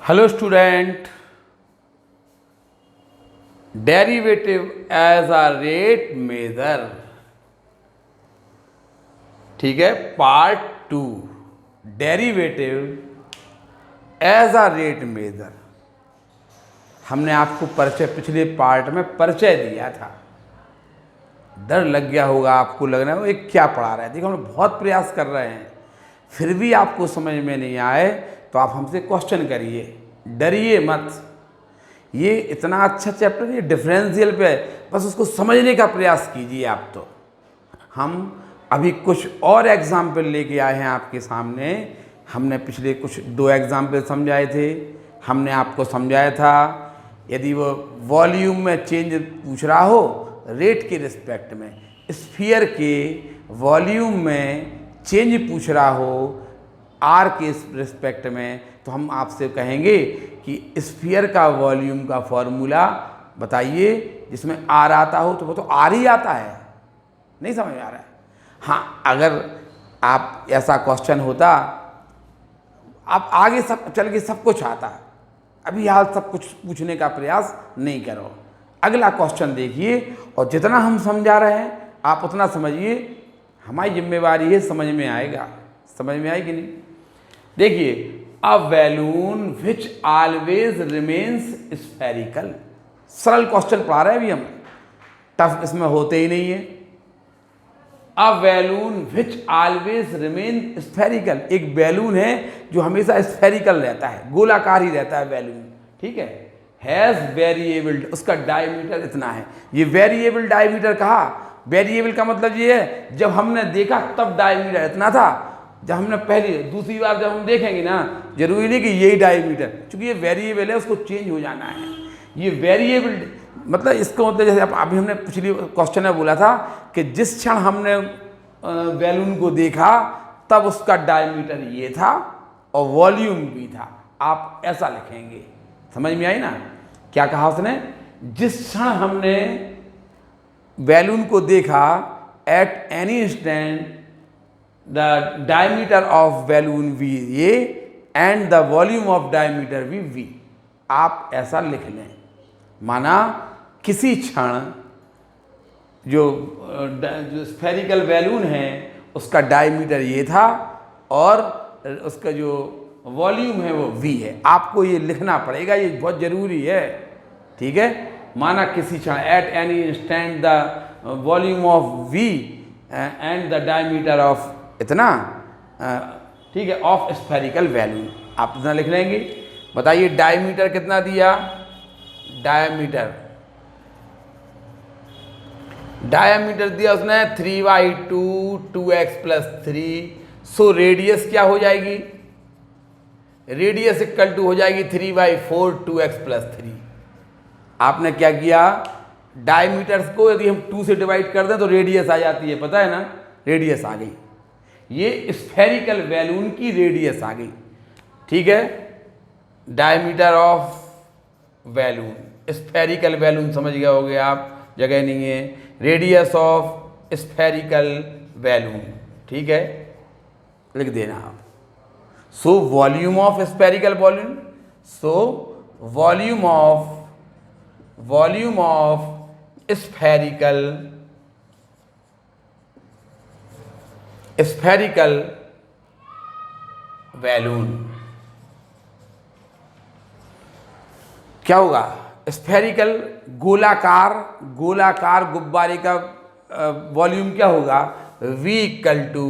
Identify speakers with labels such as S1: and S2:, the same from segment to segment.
S1: Hello student, derivative as a rate measure. ठीक है, part 2, derivative as a rate measure. हमने आपको परिचय पिछले पार्ट में परिचय दिया था। डर लग गया होगा, आपको लग रहा है ये क्या पढ़ा रहा है। देखो, हम बहुत प्रयास कर रहे हैं, फिर भी आपको समझ में नहीं आए तो आप हमसे क्वेश्चन करिए, डरिए मत। ये इतना अच्छा चैप्टर, ये डिफरेंशियल पे है, बस उसको समझने का प्रयास कीजिए आप। तो हम अभी कुछ और एग्जाम्पल लेके आए हैं आपके सामने। हमने पिछले कुछ 2 एग्जाम्पल समझाए थे। हमने आपको समझाया था यदि वो वॉल्यूम में चेंज पूछ रहा हो रेट के रिस्पेक्ट में, स्फीयर के वॉल्यूम में चेंज पूछ रहा हो आर के रिस्पेक्ट में, तो हम आपसे कहेंगे कि स्फीयर का वॉल्यूम का फॉर्मूला बताइए जिसमें आर आता हो। तो वो तो आर ही आता है, नहीं समझ में आ रहा है। हाँ, अगर आप ऐसा क्वेश्चन होता, आप आगे सब चल के सब कुछ आता, अभी हाल सब कुछ पूछने का प्रयास नहीं करो। अगला क्वेश्चन देखिए, और जितना हम समझा रहे हैं आप उतना समझिए। हमारी जिम्मेवारी है, समझ में आएगा। समझ में आएगी नहीं? देखिए, a balloon which always remains spherical. सरल क्वेश्चन पढ़ा रहे हैं अभी हम, टफ इसमें होते ही नहीं है। A balloon which always remain spherical, एक बैलून है जो हमेशा स्फेरिकल रहता है, गोलाकार ही रहता है बैलून। ठीक है, हैज वेरिएबल, उसका डायमीटर इतना है। ये वेरिएबल डायमीटर कहा, वेरिएबल का मतलब ये है जब हमने देखा तब डायमीटर इतना था, जब हमने पहली दूसरी बार जब हम देखेंगे ना, जरूरी नहीं कि यही डायमीटर, क्योंकि ये वेरिएबल है, उसको चेंज हो जाना है। ये वेरिएबल मतलब इसको मतलब जैसे अभी हमने पिछली क्वेश्चन में बोला था कि जिस क्षण हमने बैलून को देखा तब उसका डायमीटर ये था और वॉल्यूम भी था। आप ऐसा लिखेंगे, समझ में आई ना? क्या कहा उसने? जिस क्षण हमने बैलून को देखा, at any instant the diameter of balloon V ये and the volume of diameter भी वी। आप ऐसा लिख लें, माना किसी क्षण जो स्फेरिकल बैलून है उसका डायमीटर ये था और उसका जो वॉल्यूम है वो v है। आपको ये लिखना पड़ेगा, ये बहुत ज़रूरी है। ठीक है, माना किसी क्षण, eight any instant the volume of v and the diameter of इतना, ठीक है, ऑफ स्फेरिकल बैलून। आप इतना लिख लेंगे। बताइए डायमीटर कितना दिया? डायमीटर दिया उसने 3/2 2x+3। सो रेडियस क्या हो जाएगी? रेडियस इक्वल टू हो जाएगी 3/4 2x+3। आपने क्या किया? डायमीटर्स को यदि हम 2 से डिवाइड कर दें तो रेडियस आ जाती है, पता है ना? रेडियस आ गई, ये स्फेरिकल बैलून की रेडियस आ गई। ठीक है, diameter of balloon, spherical balloon समझ गए होगे आप, जगह नहीं है। रेडियस ऑफ स्फेरिकल बैलून, ठीक है, लिख देना आप। So volume of spherical balloon, so volume of spherical balloon क्या होगा? स्फेरिकल गोलाकार गुब्बारे का वॉल्यूम क्या होगा? V इक्वल टू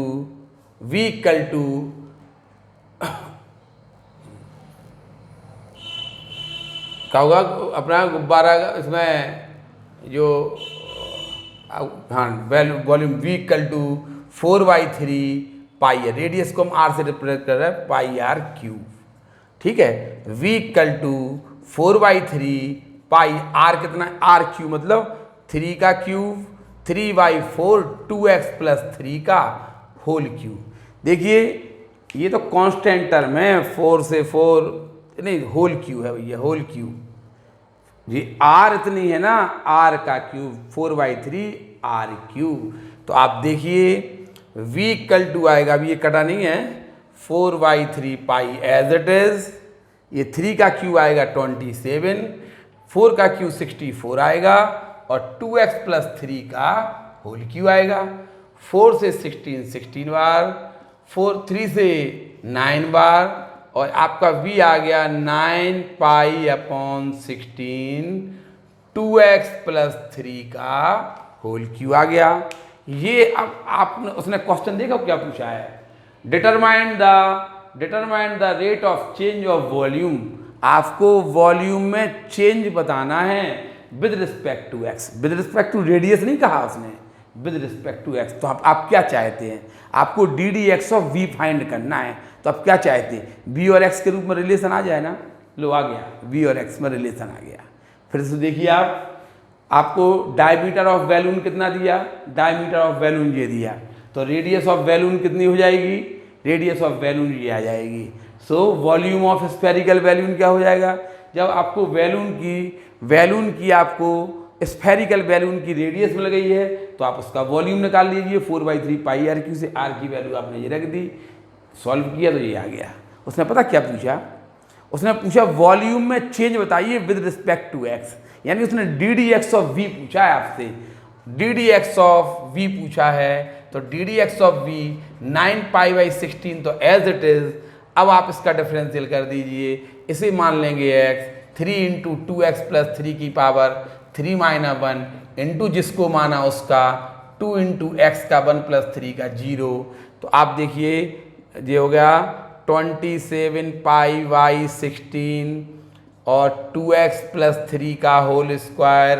S1: क्या होगा? अपना गुब्बारा इसमें जो हाँ वॉल्यूम V इक्वल टू 4/3 पाई है। रेडियस को हम r से रिप्रेजेंट कर रहे हैं, πr³। ठीक है, V equal to 4/3 pi, r कितना? r³ मतलब 3 का क्यूब, 3/4 2x+3 का होल क्यूब। देखिए ये तो कांस्टेंट टर्म है, 4 से 4 नहीं, होल क्यूब है भैया, होल क्यूब। जी r इतनी है ना, r का क्यूब 4/3 r³। तो आप देखिए v इक्वल टू आएगा, अभी ये कटा नहीं है, 4/3 पाई एज इट इज, ये 3 का क्यू आएगा 27, 4 का क्यू 64 आएगा और 2x प्लस 3 का होल क्यू आएगा। 4 से 16 बार, 3 से 9 बार और आपका v आ गया 9 पाई अपॉन 16 2x प्लस 3 का होल क्यू आ गया। ये अब आपने उसने क्वेश्चन देखा क्या पूछा है, determine the rate of change of volume. आपको वॉल्यूम में चेंज बताना है with respect to x, with respect to radius नहीं कहा उसने, विद रिस्पेक्ट टू x। तो आप क्या चाहते हैं, आपको d d x of v find करना है। तो आप क्या चाहते हैं, v और x के रूप में रिलेशन आ जाए ना, लो आ गया, v और x में रिलेशन आ गया। फिर से देखिए आपको डायमीटर ऑफ बैलून कितना दिया, डायमीटर ऑफ बैलून ये दिया, तो रेडियस ऑफ बैलून कितनी हो जाएगी, रेडियस ऑफ बैलून ये आ जाएगी। So volume of spherical balloon क्या हो जाएगा, जब आपको बैलून की आपको स्फेरिकल बैलून की रेडियस मिल गई है तो आप उसका वॉल्यूम निकाल लीजिए 4/3 पाई आर क्यू से। आर की वैल्यू आपने ये रख दी, सॉल्व किया तो ये आ गया। उसने पता क्या पूछा, उसने पूछा वॉल्यूम में चेंज बताइए विद रिस्पेक्ट टू एक्स, यानी उसने D d x of v पूछा है आपसे, d d x of v पूछा है। तो D d x of v 9 पाई/16 तो एज इट इज। अब आप इसका डिफरेंशियल कर दीजिए, इसे मान लेंगे x, 3 इंटू 2x प्लस 3 की पावर 3 माइनस 1 इंटू जिसको माना उसका 2 इंटू एक्स का 1 प्लस 3 का 0। तो आप देखिए ये हो गया 27 पाई/16 और 2x प्लस 3 का होल स्क्वायर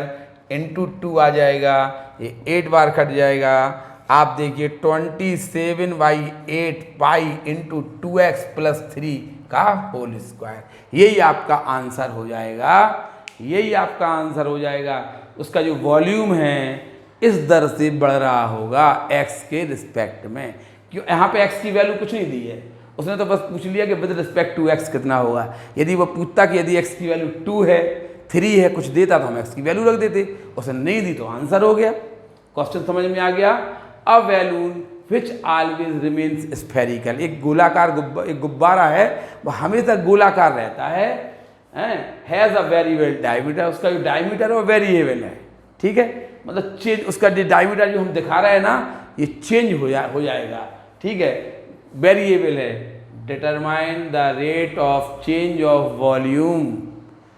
S1: इंटू 2 आ जाएगा, ये 8 बार कट जाएगा। आप देखिए 27/8 पाई इंटू 2x प्लस 3 का होल स्क्वायर, यही आपका आंसर हो जाएगा, यही आपका आंसर हो जाएगा। उसका जो वॉल्यूम है इस दर से बढ़ रहा होगा x के रिस्पेक्ट में, क्यों यहाँ पे x की वैल्यू कुछ नहीं दी है, उसने तो बस पूछ लिया कि विद रिस्पेक्ट टू x कितना होगा। यदि वो पूछता कि यदि x की वैल्यू 2 है 3 है कुछ देता तो हम x की वैल्यू रख देते, उसने नहीं दी तो आंसर हो गया। क्वेश्चन समझ में आ गया। A balloon which always remains spherical, एक गोलाकार एक गुब्बारा है वो हमेशा गोलाकार रहता है, हैज़ अ वेरिएबल डायमीटर, उसका जो डायमीटर है वो वेरिएबल है, ठीक है, मतलब चेंज, उसका जो डायमीटर जो हम दिखा रहे हैं ना ये चेंज हो जाएगा, ठीक है, वेरिएबल है। Determine the rate of change of volume,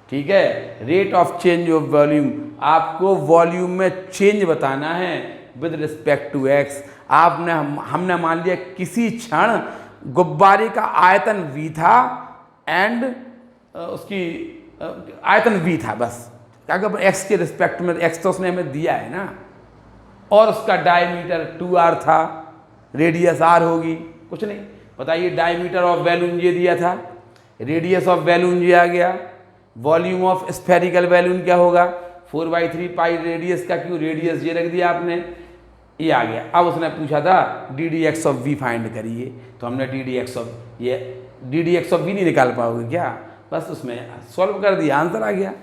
S1: ठीक है, rate of change of volume, आपको वॉल्यूम में चेंज बताना है विद रिस्पेक्ट टू एक्स। हमने मान लिया किसी क्षण गुब्बारे का आयतन v था एंड उसकी आयतन v था, बस अगर x के रिस्पेक्ट में, x तो उसने हमें दिया है ना, और उसका डायमीटर 2r था, रेडियस r होगी, कुछ नहीं। बताइए डायमीटर ऑफ बैलून ये दिया था, रेडियस ऑफ बैलून ये आ गया, वॉल्यूम ऑफ स्फेरिकल बैलून क्या होगा 4/3 पाई, रेडियस का क्यों, रेडियस ये रख दिया आपने, ये आ गया। अब उसने पूछा था d d x of v find करिए, तो हमने d d x of v नहीं निकाल पाओगे क्या, बस उसमें सॉल्व कर दिया, आंसर आ गया।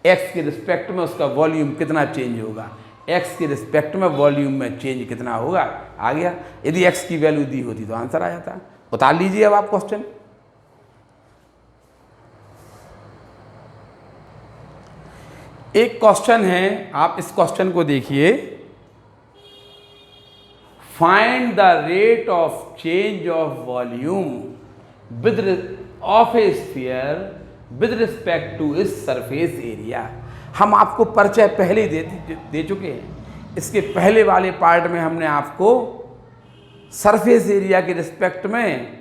S1: एक्स के रिस्पेक्ट में उसका वॉल्यूम कितना चेंज होगा, एक्स के रिस्पेक्ट में वॉल्यूम में चेंज कितना होगा, आ गया। यदि एक्स की वैल्यू दी होती तो आंसर आ जाता। उतार लीजिए अब आप क्वेश्चन। एक क्वेश्चन है, आप इस क्वेश्चन को देखिए, find the rate of change of volume with of a sphere with respect to इस सरफेस एरिया। हम आपको परिचय पहले ही दे चुके हैं, इसके पहले वाले पार्ट में हमने आपको सरफेस एरिया के रिस्पेक्ट में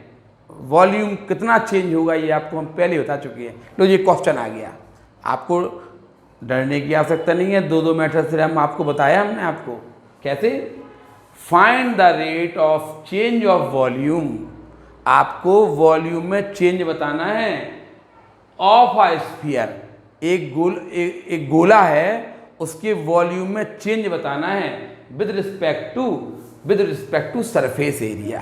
S1: वॉल्यूम कितना चेंज होगा ये आपको हम पहले बता चुके हैं। तो ये क्वेश्चन आ गया, आपको डरने की आवश्यकता नहीं है, दो मेथड से हम आपको बताया, हमने आपको कैसे find the rate of change of volume, आपको वॉल्यूम में चेंज बताना है ऑफ अ स्फीयर, एक गोला है उसके वॉल्यूम में चेंज बताना है with respect to surface area.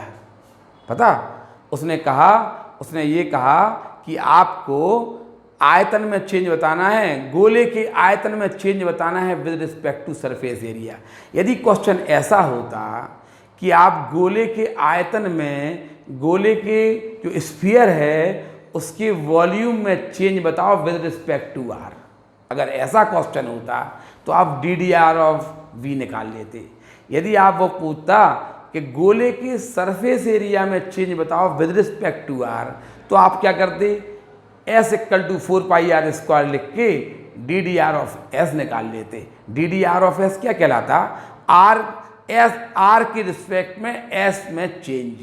S1: पता उसने ये कहा कि आपको आयतन में चेंज बताना है, गोले के आयतन में चेंज बताना है with respect to surface area. यदि क्वेश्चन ऐसा होता कि आप गोले के आयतन में, गोले के जो स्फीयर है उसके वॉल्यूम में चेंज बताओ विद रिस्पेक्ट टू आर। अगर ऐसा क्वेश्चन होता तो आप DDR ऑफ V निकाल लेते। यदि आप वो पूछता कि गोले के सरफेस एरिया में चेंज बताओ विद रिस्पेक्ट टू आर, तो आप क्या करते, S = 4πr² लिख के DDR ऑफ S निकाल लेते। DDR ऑफ S क्या कहलाता, R के रिस्पेक्ट में S में चेंज,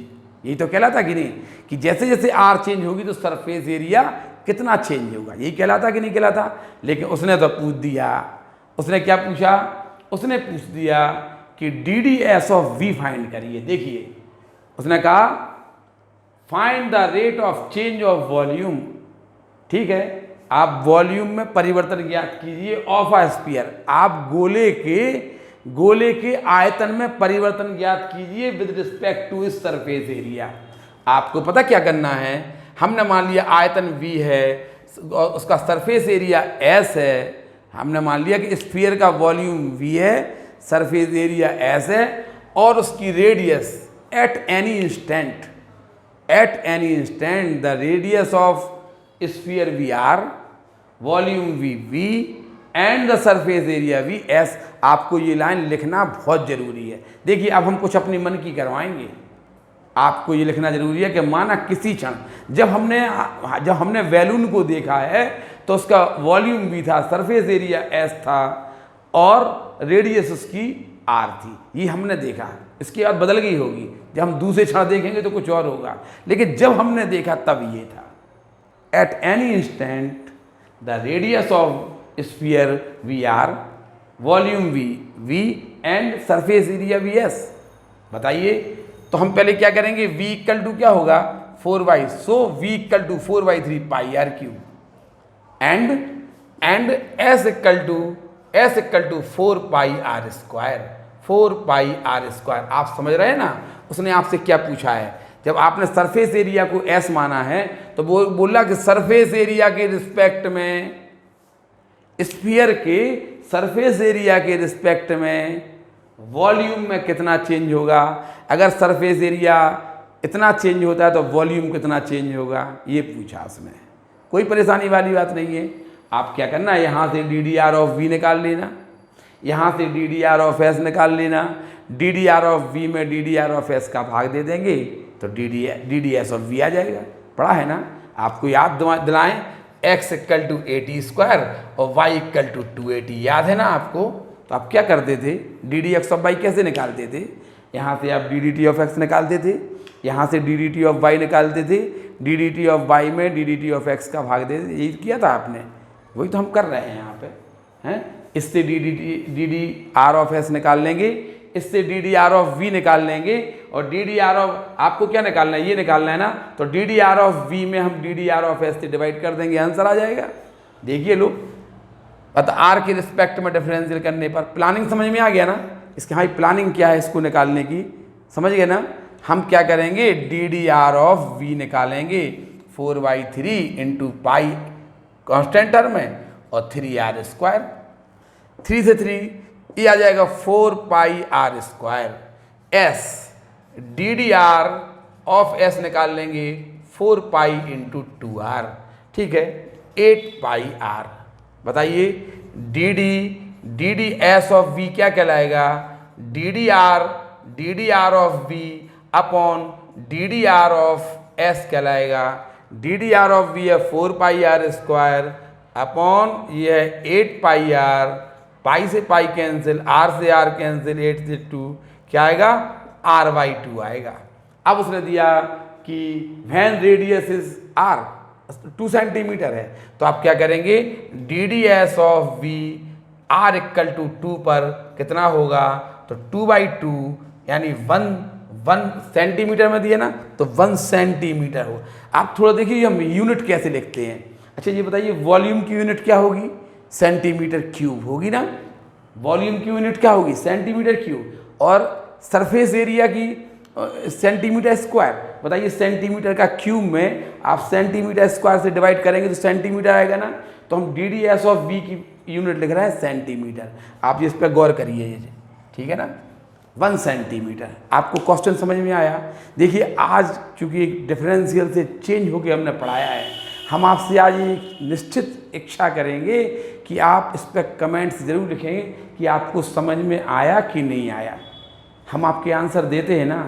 S1: यही तो कहलाता कि नहीं, कि जैसे जैसे R चेंज होगी तो सरफेस एरिया कितना चेंज होगा, यही कहलाता कि नहीं कहलाता। लेकिन उसने तो पूछ दिया, उसने क्या पूछा, उसने पूछ दिया कि DDS ऑफ V फाइंड करिए। देखिए उसने कहा find the rate of change of volume. ठीक है, आप वॉल्यूम में परिवर्तन ज्ञात कीजिए ऑफ अ स्फीयर। आप गोले के आयतन में परिवर्तन ज्ञात कीजिए विद रिस्पेक्ट टू इस सरफेस एरिया। आपको पता क्या करना है, हमने मान लिया आयतन V है और उसका सरफेस एरिया S है। हमने मान लिया कि स्फीयर का वॉल्यूम V है, सरफेस एरिया S है और उसकी radius eight any instant the radius of sphere VR, volume V and the surface area S। आपको ये लाइन लिखना बहुत ज़रूरी है। देखिए अब हम कुछ अपनी मन की करवाएंगे, आपको ये लिखना जरूरी है कि माना किसी क्षण जब हमने बैलून को देखा है तो उसका वॉल्यूम V था, सरफेस एरिया S था और रेडियस उसकी R थी, ये हमने देखा। इसके बाद बदल गई होगी, जब हम दूसरे क्षण देखेंगे तो कुछ और होगा, लेकिन जब हमने देखा तब ये था। Eight any instant the radius of sphere VR, volume V and surface area S। बताइए, तो हम पहले क्या करेंगे, V = क्या होगा 4/, सो V = 4/3 πr³ and S = 4πr²। आप समझ रहे हैं ना, उसने आपसे क्या पूछा है। जब आपने सरफेस एरिया को S माना है तो वो बोला कि सरफेस एरिया के रिस्पेक्ट में, स्फीयर के सरफेस एरिया के रिस्पेक्ट में वॉल्यूम में कितना चेंज होगा। अगर सरफेस एरिया इतना चेंज होता है तो वॉल्यूम कितना चेंज होगा, ये पूछा उसने। कोई परेशानी वाली बात नहीं है। आप क्या करना है, यहाँ से DDR ऑफ V निकाल लेना, यहाँ से DDR ऑफ S निकाल लेना। DDR ऑफ V में DDR ऑफ S का भाग दे देंगे तो DDS ऑफ V आ जाएगा। पढ़ा है ना, आपको याद दिलाएं, x = 80² और y = 280, याद है ना आपको। तो आप क्या करते थे, DDX ऑफ y कैसे निकालते थे, यहाँ से आप DDT ऑफ x निकालते थे, यहाँ से DDT ऑफ y निकालते थे, DDT ऑफ y में DDT ऑफ x का भाग देते थे। यही किया था आपने, वही तो हम कर रहे हैं यहाँ पे हैं। इससे DDR ऑफ s निकाल लेंगे, इससे DDR ऑफ V निकाल लेंगे और DDR ऑफ, आपको क्या निकालना है, ये निकालना है ना, तो DDR ऑफ V में हम DDR ऑफ S से डिवाइड कर देंगे, आंसर आ जाएगा। देखिए लो, अतः R के रिस्पेक्ट में डिफरेंशियल करने पर प्लानिंग समझ में आ गया ना। इसके हाँ प्लानिंग क्या है इसको निकालने की, समझ गए ना। हम क्या करेंगे, DDR ऑफ V निकालेंगे 4/3 × π कांस्टेंट टर्म है और 3r², 3 से 3 ये आ जाएगा 4πr²। S DDR of S निकाल लेंगे 4π × 2r, ठीक है 8πr। बताइए DDS ऑफ V क्या कहलाएगा, DDR of V upon DDR of S कहलाएगा। DDR ऑफ V है 4πr² अपॉन ये है 8πr, पाई से पाई कैंसिल, R से R कैंसिल, 8 से 2 क्या आएगा, R/2 आएगा। अब उसने दिया कि when radius is R 2 centimetre है, तो आप क्या करेंगे, DDS ऑफ V R = 2 पर कितना होगा, तो 2/2 यानी 1 सेंटीमीटर में दिया ना, तो 1 सेंटीमीटर हो। आप थोड़ा देखिए हम यूनिट कैसे लिखते हैं। अच्छा ये बताइए वॉल्यूम की यूनिट क्या होगी, सेंटीमीटर क्यूब होगी ना। वॉल्यूम की यूनिट क्या होगी, सेंटीमीटर क्यूब, और सरफेस एरिया की सेंटीमीटर स्क्वायर। बताइए सेंटीमीटर का क्यूब में आप सेंटीमीटर स्क्वायर से डिवाइड करेंगे तो सेंटीमीटर आएगा ना। तो हम DDS ऑफ V की यूनिट लिख रहे हैं सेंटीमीटर। आप इस पर गौर करिए, ये ठीक है ना, 1 सेंटीमीटर। आपको क्वेश्चन समझ में आया। देखिए आज चूंकि डिफरेंशियल से चेंज होकर हमने पढ़ाया है, हम आपसे आज एक निश्चित इच्छा करेंगे कि आप इस पर कमेंट्स ज़रूर लिखेंगे कि आपको समझ में आया कि नहीं आया। हम आपके आंसर देते हैं ना,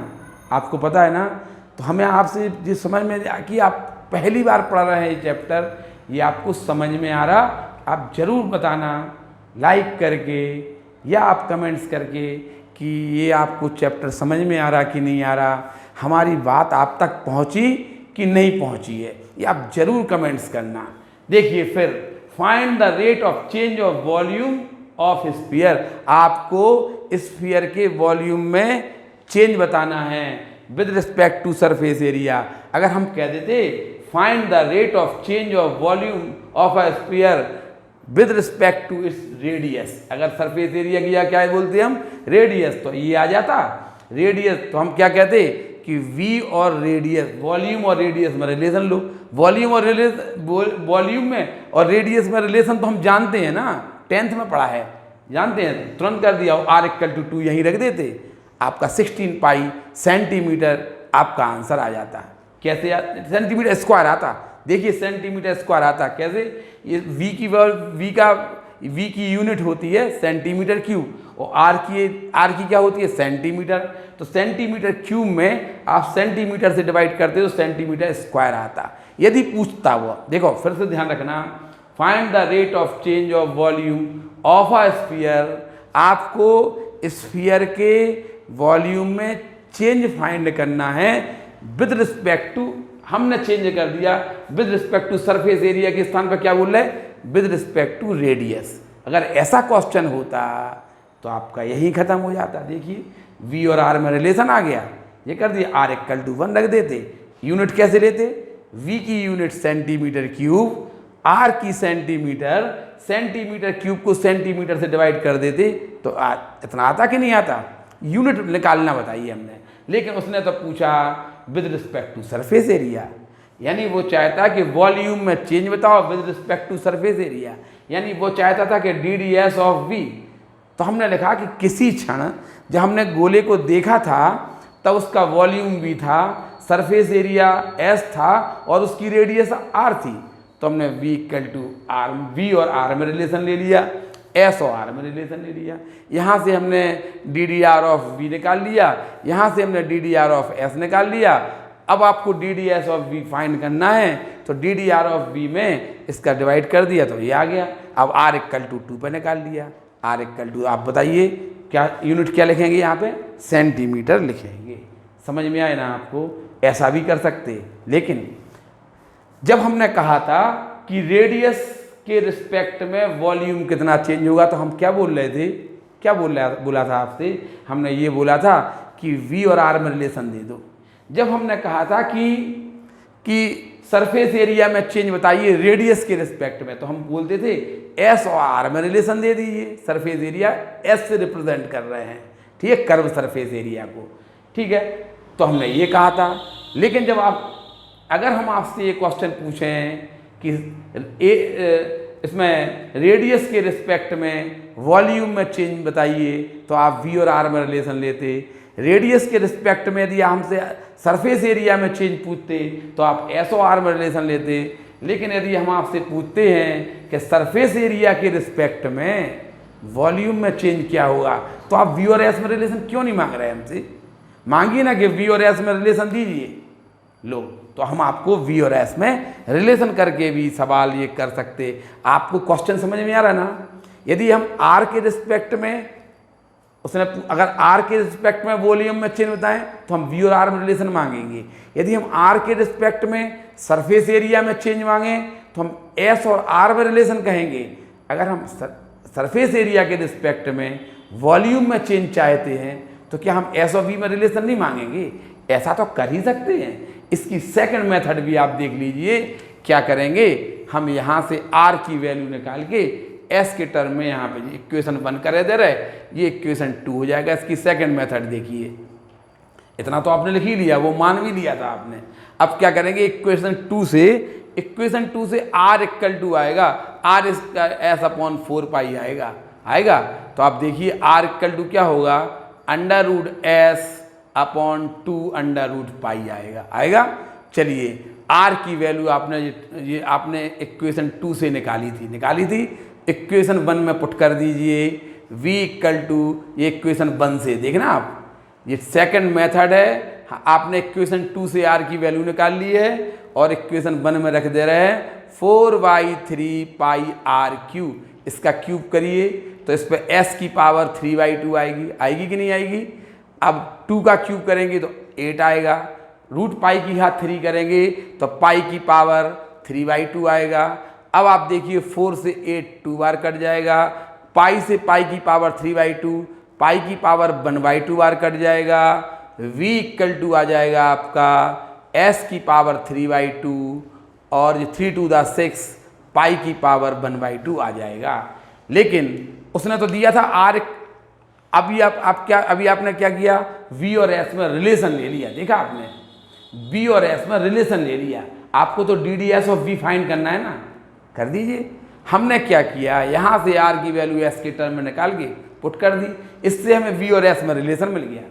S1: आपको पता है ना, तो हमें आपसे ये समझ में कि आप पहली बार पढ़ रहे हैं ये चैप्टर, ये आपको समझ में आ रहा, आप ज़रूर बताना लाइक करके या आप कमेंट्स करके कि ये आपको चैप्टर समझ में आ रहा कि नहीं आ रहा, हमारी बात आप तक पहुंची कि नहीं पहुंची है, ये आप ज़रूर कमेंट्स करना। देखिए फिर find the rate of change of volume of sphere, आपको स्फीयर के वॉल्यूम में चेंज बताना है with respect to surface area. अगर हम कह देते find the rate of change of volume of a sphere with respect to its radius, अगर सरफेस एरिया की क्या बोलते हैं हम, रेडियस, तो ये आ जाता रेडियस। तो हम क्या कहते कि v और रेडियस, वॉल्यूम और रेडियस में रिलेशन लो, वॉल्यूम और वॉल्यूम में और रेडियस में रिलेशन तो हम जानते हैं ना, 10th में पढ़ा है, जानते हैं, तुरंत कर दिया, r=2 यहीं रख देते, आपका 16 पाई सेंटीमीटर आपका आंसर आ जाता। कैसे सेंटीमीटर स्क्वायर आता, देखिए सेंटीमीटर स्क्वायर आता कैसे, ये v की यूनिट होती है सेंटीमीटर क्यूब और r की क्या होती है सेंटीमीटर, तो सेंटीमीटर क्यूब में आप सेंटीमीटर से डिवाइड करते हो तो सेंटीमीटर स्क्वायर आता। यदि पूछता वो, देखो फिर से ध्यान रखना, find the rate of change of volume of a sphere, आपको स्फीयर के वॉल्यूम में चेंज फाइंड करना है विद रिस्पेक्ट टू, हमने चेंज कर दिया with respect to surface area के स्थान पर क्या बोल रहे हैं, विद रिस्पेक्ट टू रेडियस। अगर ऐसा क्वेश्चन होता तो आपका यही खत्म हो जाता। देखिए v और r में रिलेशन आ गया, ये कर दिया, r=1 रख देते, यूनिट कैसे लेते, v की यूनिट सेंटीमीटर क्यूब, r की सेंटीमीटर, सेंटीमीटर क्यूब को सेंटीमीटर से डिवाइड कर देते तो इतना आता कि नहीं आता, यूनिट निकालना बताइए हमने। लेकिन उसने तो पूछा with respect to surface area, यानी वो चाहता कि वॉल्यूम में चेंज बताओ with respect to surface area, यानी वो चाहता था कि ddS ऑफ v। तो हमने लिखा कि किसी क्षण जब हमने गोले को देखा था तब उसका वॉल्यूम v था, सरफेस एरिया s था और उसकी रेडियस r थी, तो हमने v और r में रिलेशन ले लिया, s और r में रिलेशन ले लिया। यहाँ से हमने ddr ऑफ v निकाल लिया, यहाँ से हमने ddr ऑफ s निकाल लिया। अब आपको ddS ऑफ v फाइंड करना है तो ddr ऑफ v में इसका डिवाइड कर दिया तो ये आ गया। अब r=2 पे निकाल लिया, r=2, आप बताइए क्या यूनिट क्या लिखेंगे यहाँ पे, सेंटीमीटर लिखेंगे। समझ में आए ना आपको, ऐसा भी कर सकते। लेकिन जब हमने कहा था कि रेडियस के रिस्पेक्ट में वॉल्यूम कितना चेंज होगा तो हम क्या बोल रहे थे, क्या बोला था आपसे, हमने ये बोला था कि v और r में रिलेशन दे दो। जब हमने कहा था कि सरफेस एरिया में चेंज बताइए रेडियस के रिस्पेक्ट में, तो हम बोलते थे s और r में रिलेशन दे दीजिए, सरफेस एरिया s से रिप्रेजेंट कर रहे हैं, ठीक है, कर्व सरफेस एरिया को, ठीक है, तो हमने ये कहा था। लेकिन जब अगर हम आपसे ये क्वेश्चन पूछें कि इसमें रेडियस के रिस्पेक्ट में वॉल्यूम में चेंज बताइए तो आप v और r में रिलेशन लेते, रेडियस के रिस्पेक्ट में यदि हमसे सरफेस एरिया में चेंज पूछते तो आप s और r में रिलेशन लेते। लेकिन यदि हम आपसे पूछते हैं कि सरफेस एरिया के रिस्पेक्ट में वॉल्यूम में चेंज क्या होगा तो आप v और s में रिलेशन क्यों नहीं मांग रहे हमसे, मांगिए ना कि v और s में रिलेशन दीजिए, लो, तो हम आपको v और s में रिलेशन करके भी सवाल ये कर सकते। आपको क्वेश्चन समझ में आ रहा है ना। यदि हम r के रिस्पेक्ट में उसने अगर r के रिस्पेक्ट में वॉल्यूम में चेंज बताएं तो हम v और r में रिलेशन मांगेंगे। यदि हम r के रिस्पेक्ट में सरफेस एरिया में चेंज मांगें तो हम s और r में रिलेशन कहेंगे। अगर हम सरफेस एरिया के रिस्पेक्ट में वॉल्यूम में चेंज चाहते हैं तो क्या हम s और v में रिलेशन नहीं मांगेंगे, ऐसा तो कर ही सकते हैं। इसकी सेकंड मेथड भी आप देख लीजिए, क्या करेंगे, हम यहाँ से r की वैल्यू निकाल के s के टर्म में यहाँ पे इक्वेशन 1 करे दे रहे, ये इक्वेशन 2 हो जाएगा। इसकी सेकंड मेथड देखिए, इतना तो आपने लिख ही लिया, वो मान भी लिया था आपने। अब क्या करेंगे, इक्वेशन 2 से r=2 आएगा, r इसका s/4 पाई आएगा। तो आप देखिए r= क्या होगा, √s/2 √पाई आएगा। चलिए आर की वैल्यू आपने ये आपने इक्वेशन 2 से निकाली थी। इक्वेशन 1 में पुट कर दीजिए v इक्वल टू ये इक्वेशन 1 से, देखना आप ये सेकंड मेथड है। आपने इक्वेशन 2 से r की वैल्यू निकाल ली है और इक्वेशन 1 में रख दे रहे हैं 4/3 पाई आर क्यूब। इसका क्यूब करिए तो इस पर s की पावर 3/2 आएगी कि नहीं आएगी। अब 2 का क्यूब करेंगे तो 8 आएगा, रूट पाई की घात 3 करेंगे तो पाई की पावर 3/2 आएगा। अब आप देखिए 4 से 8 2 बार कट जाएगा, पाई से पाई की पावर 3/2, पाई की पावर 1/2 बार कट जाएगा। v इक्वल टू आ जाएगा आपका s की पावर 3/2 और 3 टू द 6 पाई की पावर 1/2 आ जाएगा। लेकिन उसने तो दिया था r। अभी आपने क्या किया, v और s में रिलेशन ले लिया। देखा आपने, v और s में रिलेशन ले लिया। आपको तो ddS ऑफ v फाइंड करना है ना, कर दीजिए। हमने क्या किया, यहाँ से r की वैल्यू s के टर्म में निकाल के पुट कर दी, इससे हमें v और s में रिलेशन मिल गया।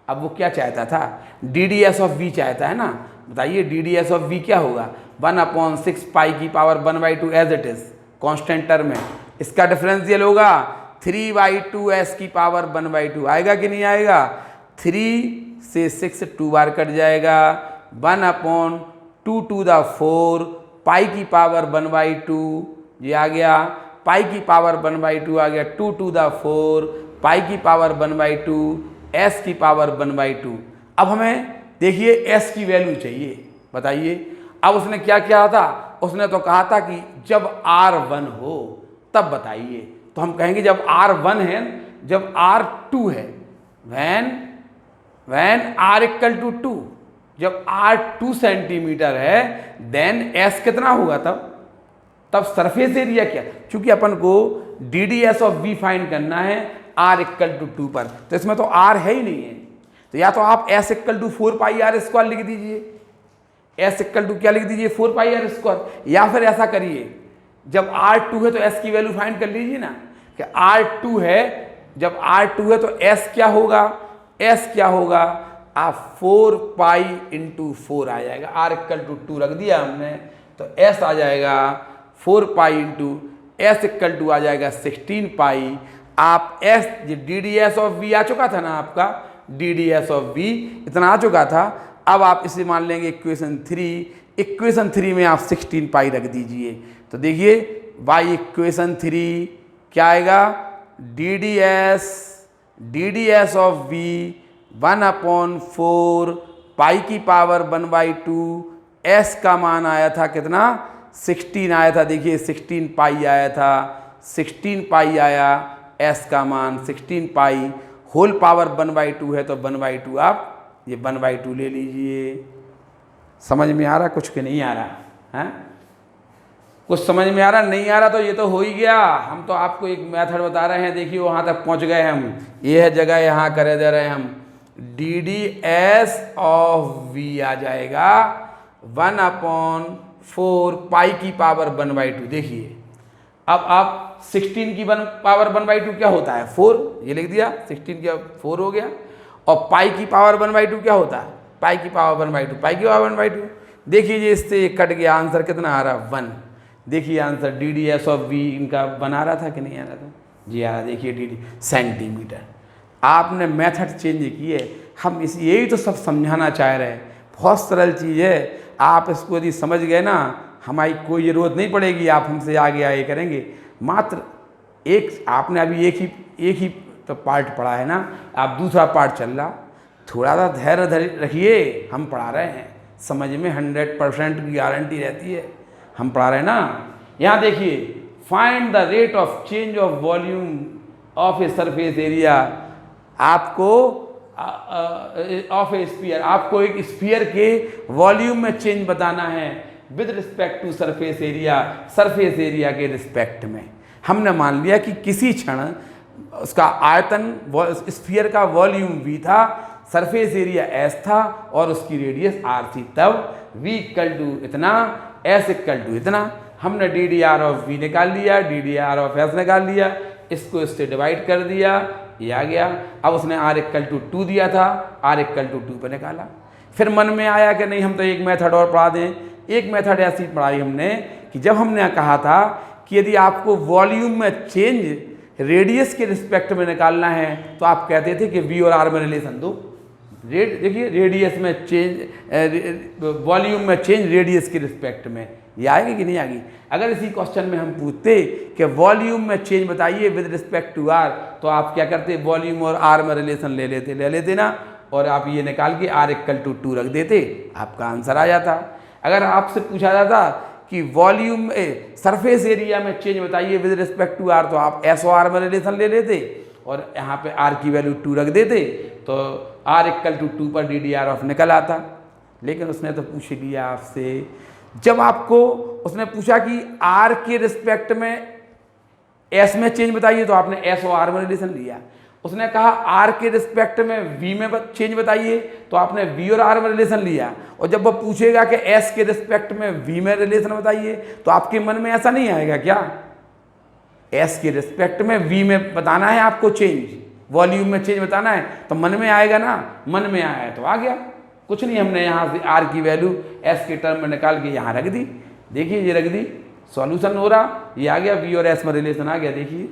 S1: अब वो क्या चाहता था, ddS ऑफ v चाहता है ना। बताइए ddS ऑफ v क्या होगा, 1/6 पाई की power 1/2 as it is constant term में। इसका डिफरेंशियल होगा 3/2 s की पावर 1/2 आएगा कि नहीं आएगा। 3 से 6 2 बार कट जाएगा, 1/2 टू द 4 पाई की पावर 1/2 ये आ गया, पाई की पावर 1/2 आ गया, 2 टू द 4 पाई की पावर 1/2 s की पावर 1/2। अब हमें देखिए s की वैल्यू चाहिए। बताइए अब उसने क्या किया था, उसने तो कहा था कि जब r1 हो तब बताइए। तो हम कहेंगे जब r1 है, जब r2 है, when r इक्वल टू 2, जब r 2 सेंटीमीटर है देन s कितना होगा, तब सरफेस एरिया क्या, क्योंकि अपन को ddS ऑफ v फाइंड करना है r इक्वल टू 2 पर, तो इसमें तो r है ही नहीं है। तो या तो आप s equal to 4 pi r square लिख दीजिए, s इक्वल टू क्या लिख दीजिए 4 पाई आर स्क्वायर, या फिर ऐसा करिए जब r2 है तो s की वैल्यू फाइंड कर लीजिए ना कि r2 है, जब r2 है तो s क्या होगा, s क्या होगा, आप 4 पाई इंटू 4 आ जाएगा। r इक्वल टू 2 रख दिया हमने तो s आ जाएगा 4 pi into s equal to आ जाएगा 16 पाई। आप s ddS ऑफ v आ चुका था ना, आपका ddS ऑफ v इतना आ चुका था। अब आप इसे मान लेंगे इक्वेशन 3, इक्वेशन 3 में आप 16 पाई रख दीजिए। तो देखिए बाई इक्वेशन 3 क्या आएगा, ddS ऑफ v 1/4 पाई की पावर 1/2, s का मान आया था कितना 16 आया था। देखिए 16 पाई आया था, 16 पाई आया, s का मान 16 पाई, होल पावर 1/2 है तो 1/2 आप ये 1/2 ले लीजिए। समझ में आ रहा कुछ के नहीं आ रहा है, कुछ समझ में आ रहा नहीं आ रहा तो ये तो हो ही गया। हम तो आपको एक मेथड बता रहे हैं, देखिए वहाँ तक पहुँच गए हम, ये है जगह यहाँ करे दे रहे हैं हम, ddS ऑफ v आ जाएगा 1/4 पाई की पावर 1/2। देखिए अब आप 16 की पावर 1/2 क्या होता है 4, ये लिख दिया 16 का 4 हो गया, और पाई की पावर 1/2 क्या होता है, पाई की पावर 1/2, पाई की पावर 1/2। देखिए ये इससे कट गया, आंसर कितना आ रहा 1। देखिए आंसर ddS ऑफ v इनका बना रहा था कि नहीं आ रहा था, जी आ रहा। देखिए dd सेंटीमीटर, आपने मेथड चेंज किए। हम इस यही तो सब समझाना चाह रहे हैं, बहुत सरल चीज़ है। आप इसको यदि समझ गए ना, हमारी कोई ज़रूरत नहीं पड़ेगी आप हमसे आगे आगे करेंगे। मात्र एक आपने अभी एक ही तो पार्ट पढ़ा है ना, आप दूसरा पार्ट चल रहा, थोड़ा सा धैर्य रखिए, हम पढ़ा रहे हैं, समझ में 100% की गारंटी रहती है, हम पढ़ा रहे हैं ना। यहाँ देखिए find the rate of change of volume of a surface area, आपको ऑफ ए स्फीयर, आपको एक स्फीयर के वॉल्यूम में चेंज बताना है with respect to surface area, surface area के रिस्पेक्ट में। हमने मान लिया कि किसी क्षण उसका आयतन स्फीयर का वॉल्यूम v था, सरफेस एरिया s था और उसकी रेडियस r थी, तब v इक्वल टू इतना, s इक्वल टू इतना। हमने ddR ऑफ v निकाल लिया, ddR ऑफ s निकाल लिया, इसको इससे डिवाइड कर दिया, ये आ गया। अब उसने r इक्वल टू 2 दिया था, r इक्वल टू 2 पर निकाला। फिर मन में आया कि नहीं हम तो एक मेथड और पढ़ा दें, एक मेथड ऐसी पढ़ाई हमने कि जब हमने कहा था कि यदि आपको वॉल्यूम में चेंज रेडियस के रिस्पेक्ट में निकालना है तो आप कहते थे कि वी और आर में रिलेशन दो। देखिए रेडियस में चेंज, वॉल्यूम में चेंज रेडियस के रिस्पेक्ट में, ये आएगी कि नहीं आएगी? अगर इसी क्वेश्चन में हम पूछते कि वॉल्यूम में चेंज बताइए विद रिस्पेक्ट टू आर, तो आप क्या करते? वॉल्यूम और आर में रिलेशन ले लेते ना, और आप ये निकाल के आर इक्वल टू 2 रख देते, आपका आंसर आ जाता। अगर आपसे पूछा जाता कि वॉल्यूम सरफेस एरिया में चेंज बताइए विद रिस्पेक्ट टू आर, तो आप एस और आर में रिलेशन ले लेते और यहाँ पे आर की वैल्यू 2 रख देते, तो आर इक्वल टू 2 पर डी डी आर ऑफ निकल आता। लेकिन उसने तो पूछ लिया आपसे, जब आपको उसने पूछा कि आर के रिस्पेक्ट में एस में चेंज बताइए, तो आपने एस और आर में रिलेशन लिया। उसने कहा आर के रिस्पेक्ट में वी में चेंज बताइए, तो आपने वी और आर में रिलेशन लिया। और जब वो पूछेगा कि एस के रिस्पेक्ट में वी में रिलेशन बताइए, तो आपके मन में ऐसा नहीं आएगा क्या? एस के रिस्पेक्ट में वी में बताना है आपको चेंज, वॉल्यूम में चेंज बताना है, तो मन में आएगा ना। मन में आया तो आ गया, कुछ नहीं, हमने यहाँ से आर की वैल्यू एस के टर्म में निकाल के यहाँ रख दी। देखिए ये रख दी, सॉल्यूशन हो रहा, ये आ गया, वी और एस में रिलेशन आ गया। देखिए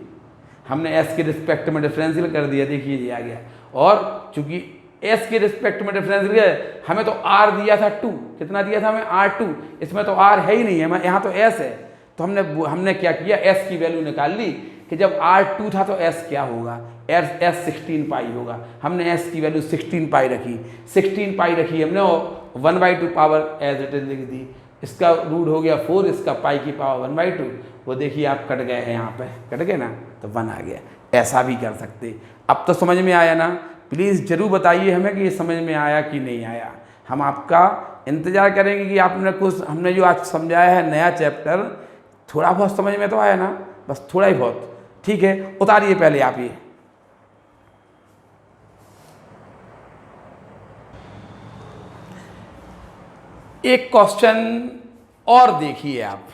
S1: हमने एस के रिस्पेक्ट में डिफरेंशियल कर दिया, देखिए ये आ गया। और चूंकि एस के रिस्पेक्ट में डिफरेंशियल है, हमें तो आर दिया था 2, कितना दिया था हमें? R2, इसमें तो आर है ही नहीं है, यहाँ तो एस है। तो हमने क्या किया? एस की वैल्यू निकाल ली कि जब R2 था तो एस क्या होगा? एस 16 पाई होगा। हमने एस की वैल्यू 16 पाई रखी, 16 पाई रखी हमने, और 1/2 पावर एज इट इज लिख दी। इसका रूट हो गया 4, इसका पाई की पावर 1/2। वो देखिए आप कट गए हैं, यहाँ पे कट गए ना, तो 1 आ गया। ऐसा भी कर सकते। अब तो समझ में आया ना? प्लीज़ ज़रूर बताइए हमें कि ये समझ में आया कि नहीं आया। हम आपका इंतज़ार करेंगे कि आपने कुछ, हमने जो आज समझाया है नया चैप्टर, थोड़ा बहुत समझ में तो आया ना? बस थोड़ा ही बहुत, ठीक है। उतारिए पहले आप ये। एक क्वेश्चन और देखिए आप,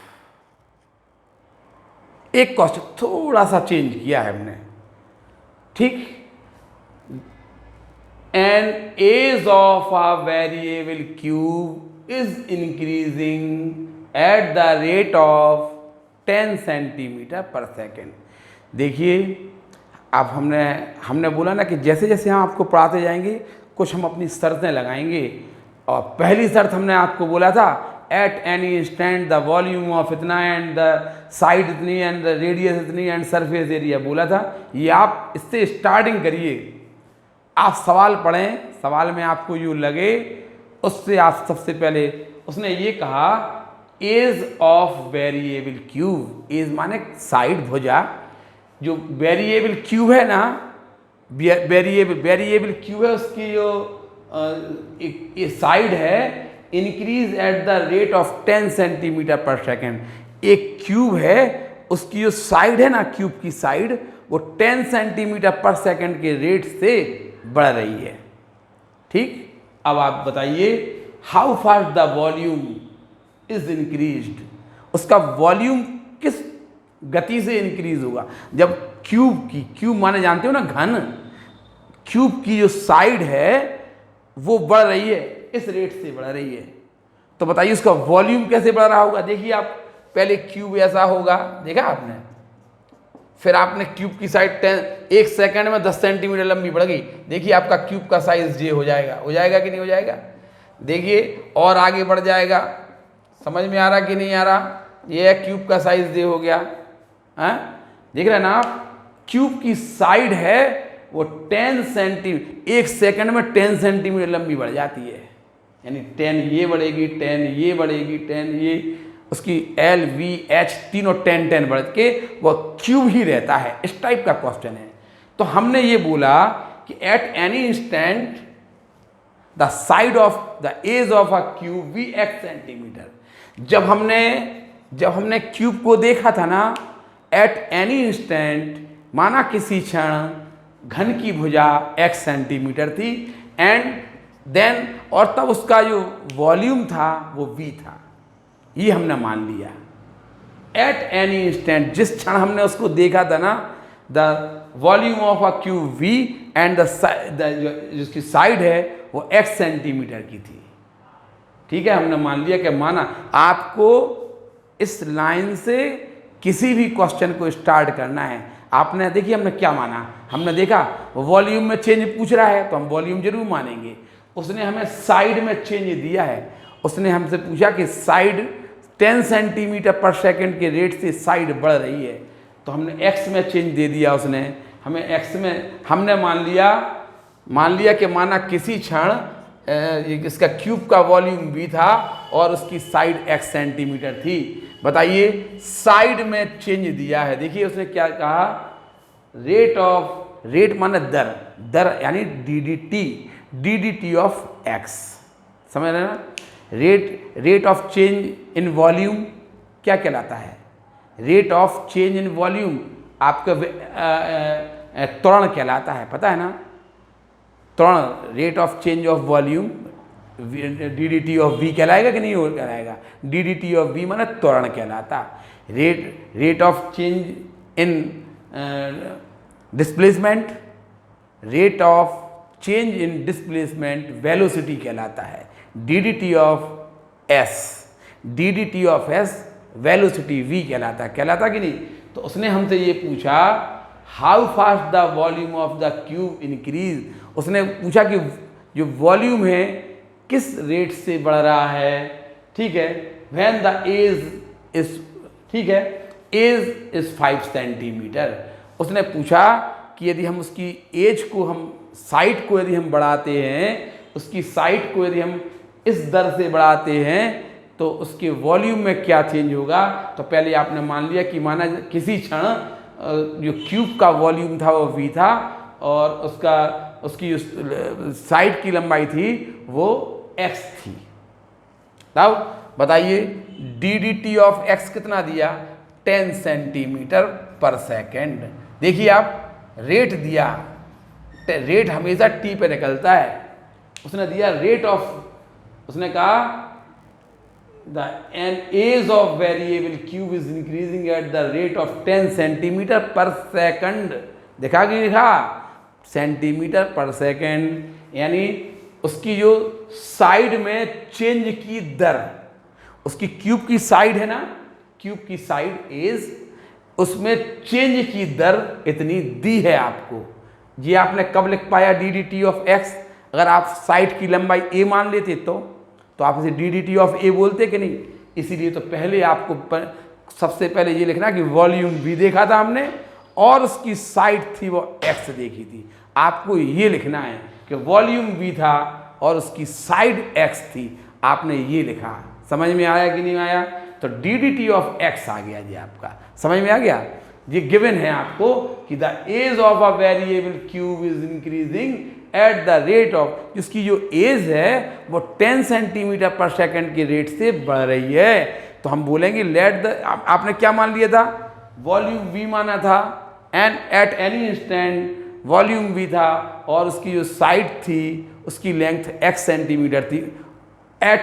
S1: एक क्वेश्चन थोड़ा सा चेंज किया है हमने, ठीक। An edge of a variable cube is increasing at the rate of 10 centimetre per second. देखिए अब हमने बोला ना कि जैसे जैसे हम आपको पढ़ाते जाएंगे कुछ हम अपनी शर्तें लगाएंगे। और पहली शर्त हमने आपको बोला था, eight any instant the volume of इतना एंड द साइड इतनी एंड द रेडियस इतनी एंड सरफेस एरिया बोला था। ये आप इससे स्टार्टिंग करिए, आप सवाल पढ़ें, सवाल में आपको यूँ लगे उससे आप सबसे पहले, उसने ये कहा edge of variable cube. Edge माने साइड, भुजा। जो वेरिएबल क्यूब है ना, वेरिएबल क्यूब है, उसकी जो साइड है increase at the rate of 10 centimetre per second. एक क्यूब है, उसकी जो साइड है ना, क्यूब की साइड, वो 10 सेंटीमीटर पर सेकेंड के रेट से बढ़ रही है, ठीक। अब आप बताइए how fast the volume is increased. उसका वॉल्यूम किस गति से इंक्रीज होगा जब क्यूब माने जानते हो ना घन, क्यूब की जो साइड है वो बढ़ रही है, इस रेट से बढ़ रही है। तो बताइए उसका वॉल्यूम कैसे बढ़ रहा होगा। देखिए आप पहले क्यूब ऐसा होगा, देखा आपने, फिर आपने क्यूब की साइड 1 सेकंड में 10 सेंटीमीटर लंबी बढ़ गई। देखिए आपका क्यूब का साइज जे हो जाएगा कि नहीं हो जाएगा। देखिए और आगे बढ़ जाएगा, समझ में आ रहा कि नहीं आ रहा। ये क्यूब का साइज जे हो गया, देख रहे हैं ना आप, क्यूब की साइड है वो 10 सेंटीमीटर, 1 सेकंड में 10 सेंटीमीटर लंबी बढ़ जाती है। यानी 10 ये बढ़ेगी, 10 ये बढ़ेगी, 10 ये, उसकी L, V, H तीनों 10 बढ़ के वो क्यूब ही रहता है। इस टाइप का क्वेश्चन है। तो हमने ये बोला कि at any instant the side of the edge of a cube be x centimetre. जब हमने क्यूब को देखा था ना, एट एनी इंस्टेंट माना किसी क्षण घन की भुजा x सेंटीमीटर थी, एंड देन, और तब उसका जो वॉल्यूम था वो v था। ये हमने मान लिया। एट एनी इंस्टेंट, जिस क्षण हमने उसको देखा था ना, the volume of a cube v and जिसकी साइड है वो x सेंटीमीटर की थी। ठीक है, हमने मान लिया कि माना। आपको इस लाइन से किसी भी क्वेश्चन को स्टार्ट करना है। आपने देखिए हमने क्या माना, हमने देखा वॉल्यूम में चेंज पूछ रहा है तो हम वॉल्यूम जरूर मानेंगे। उसने हमें साइड में चेंज दिया है, उसने हमसे पूछा कि साइड 10 सेंटीमीटर पर सेकंड के रेट से साइड बढ़ रही है, तो हमने एक्स में चेंज दे दिया। उसने हमें एक्स में, हमने मान लिया कि माना किसी क्षण इसका क्यूब का वॉल्यूम भी था और उसकी साइड एक्स सेंटीमीटर थी। बताइए, साइड में चेंज दिया है। देखिए उसने क्या कहा, रेट माने दर यानी डी टी ऑफ एक्स, समझ रहे ना। Rate of change in volume क्या कहलाता है? Rate of change in volume आपका त्वरण कहलाता है, पता है ना। त्वरण, rate of change of volume d T of v कहलाएगा कि नहीं कहलाएगा? डी टी ऑफ वी माने त्वरण कहलाता। Rate of change in displacement, rate of change in displacement velocity कहलाता है। D T of s velocity v कहलाता कि नहीं। तो उसने हमसे ये पूछा, how fast the volume of the cube increase. उसने पूछा कि जो वॉल्यूम है किस रेट से बढ़ रहा है, ठीक है। व्हेन द एज इज, ठीक है, एज इज 5 सेंटीमीटर। उसने पूछा कि यदि हम उसकी एज को, हम साइड को यदि हम बढ़ाते हैं, उसकी साइड को यदि हम इस दर से बढ़ाते हैं तो उसके वॉल्यूम में क्या चेंज होगा। तो पहले आपने मान लिया कि माना किसी क्षण जो क्यूब का वॉल्यूम था वो v था और उसकी जो साइड की लंबाई थी वो x थी। तब बताइए डी टी ऑफ x कितना दिया? 10 सेंटीमीटर पर सेकेंड। देखिए आप रेट दिया, रेट हमेशा t पे निकलता है। उसने दिया रेट ऑफ, उसने कहा the an edge of variable cube is increasing at the rate of 10 centimetre per second. देखा कि लिखा सेंटीमीटर पर सेकंड, यानी उसकी जो साइड में चेंज की दर, उसकी क्यूब की साइड है ना, क्यूब की साइड एज, उसमें चेंज की दर इतनी दी है आपको। ये आपने कब लिख पाया डी टी ऑफ एक्स? अगर आप साइड की लंबाई ए मान लेते तो आप इसे डी टी ऑफ ए बोलते कि नहीं। इसीलिए तो पहले आपको सबसे पहले ये लिखना कि वॉल्यूम भी देखा था हमने और उसकी साइड थी वो एक्स देखी थी। आपको ये लिखना है कि वॉल्यूम भी था और उसकी साइड एक्स थी, आपने ये लिखा। समझ में आया कि नहीं आया? तो डी टी ऑफ एक्स आ गया जी आपका, समझ में आ गया। ये गिवन है आपको कि the edge of a variable cube is increasing at the rate of, जिसकी जो एज है वो 10 सेंटीमीटर पर सेकंड के रेट से बढ़ रही है। तो हम बोलेंगे लेट द, आपने क्या मान लिया था? वॉल्यूम v माना था, and eight any instant volume v था और उसकी जो साइड थी उसकी लेंथ x सेंटीमीटर थी एट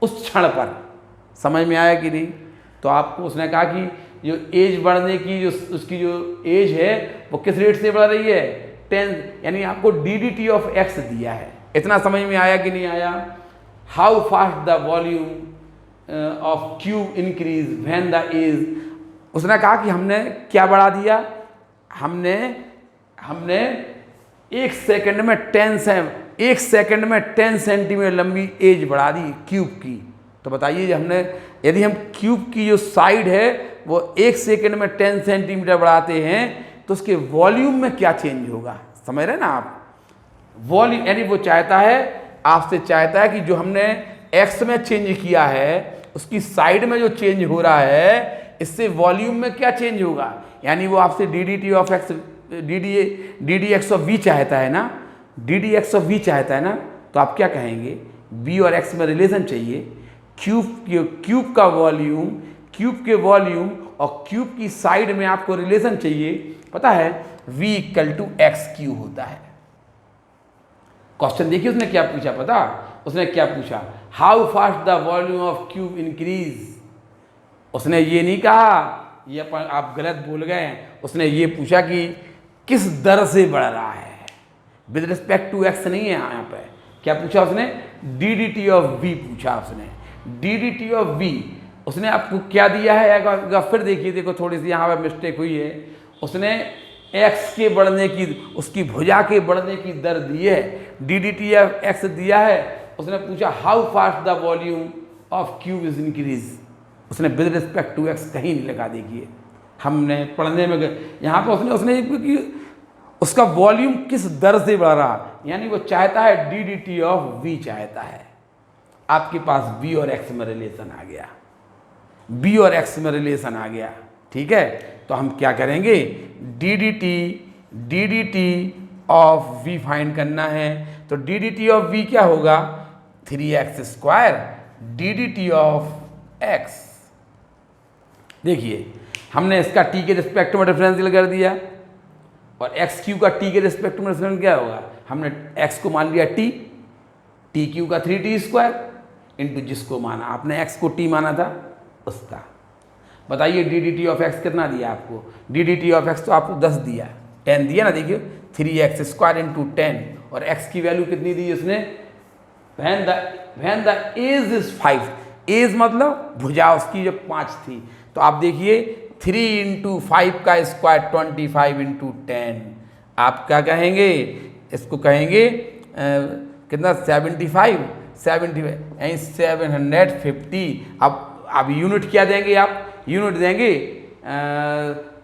S1: उस क्षण पर। समझ में आया कि नहीं? तो आपको उसने कहा कि जो एज बढ़ने की जो उसकी जो एज है वो किस रेट से बढ़ रही है? 10, यानी आपको डी टी ऑफ एक्स दिया है। इतना समझ में आया कि नहीं आया? How fast the volume of cube increase when the edge. उसने कहा कि हमने क्या बढ़ा दिया? हमने एक सेकंड में 10 सेंटीमीटर लंबी एज बढ़ा दी क्यूब की। तो बताइए हमने, यदि हम क्यूब की जो साइड है वो 1 सेकंड में 10 सेंटीमीटर बढ़ाते हैं तो उसके वॉल्यूम में क्या चेंज होगा? समझ रहे ना आप? वॉल्यूम यानी वो चाहता है, आपसे चाहता है कि जो हमने एक्स में चेंज किया है उसकी साइड में जो चेंज हो रहा है इससे वॉल्यूम में क्या चेंज होगा। यानी वो आपसे d T of x, d d x of v चाहता है ना, d d x of v चाहता है ना। तो आप क्या कहेंगे? बी और एक्स में रिलेशन चाहिए। क्यूब का वॉल्यूम, क्यूब के वॉल्यूम और क्यूब की साइड में आपको रिलेशन चाहिए। पता है v equal to x cube होता है। क्वेश्चन देखिए उसने क्या पूछा, पता? उसने क्या पूछा? How fast the volume of cube increase. उसने ये नहीं कहा, ये आप गलत बोल गए। उसने ये पूछा कि किस दर से बढ़ रहा है, विद रिस्पेक्ट टू एक्स नहीं है यहाँ पे। क्या पूछा उसने? D D T of v पूछा उसने, D D T of v उसने आपको क्या दिया है, एक फिर देखिए, देखो थोड़ी सी यहाँ पर मिस्टेक हुई है। उसने एक्स के बढ़ने की, उसकी भुजा के बढ़ने की दर दी है, d D T of x दिया है। उसने पूछा how fast the volume of cube is increase, उसने विद रिस्पेक्ट टू एक्स कहीं नहीं लगा। देखिए हमने पढ़ने में यहाँ पर उसने कि उसका वॉल्यूम किस दर से बढ़ रहा, यानी वो चाहता है d D T of v चाहता है। आपके पास बी और एक्स में रिलेशन आ गया, बी और एक्स में रिलेशन आ गया, ठीक है। तो हम क्या करेंगे, d D T of v find करना है। तो D D T of v क्या होगा, 3x² d D T of x. देखिए हमने इसका टी के रिस्पेक्ट में डिफरेंशियल कर दिया, और एक्स क्यू का टी के रिस्पेक्ट में डिफरेंशियल क्या होगा, हमने एक्स को मान लिया टी क्यू का 3t² इंटू जिसको माना आपने एक्स को टी माना था उसका। बताइए D D T of X कितना दिया आपको, d D T of x तो आपको 10 दिया, 10 दिया ना। देखिए 3x² इंटू 10, और x की वैल्यू कितनी दी उसने, when the edge is 5, edge मतलब भुजा उसकी जब 5 थी। तो आप देखिए 3 इंटू 5 का स्क्वायर 25 इंटू 10, आप क्या कहेंगे, इसको कहेंगे कितना 75 यानी 750। अब यूनिट क्या देंगे आप, यूनिट देंगे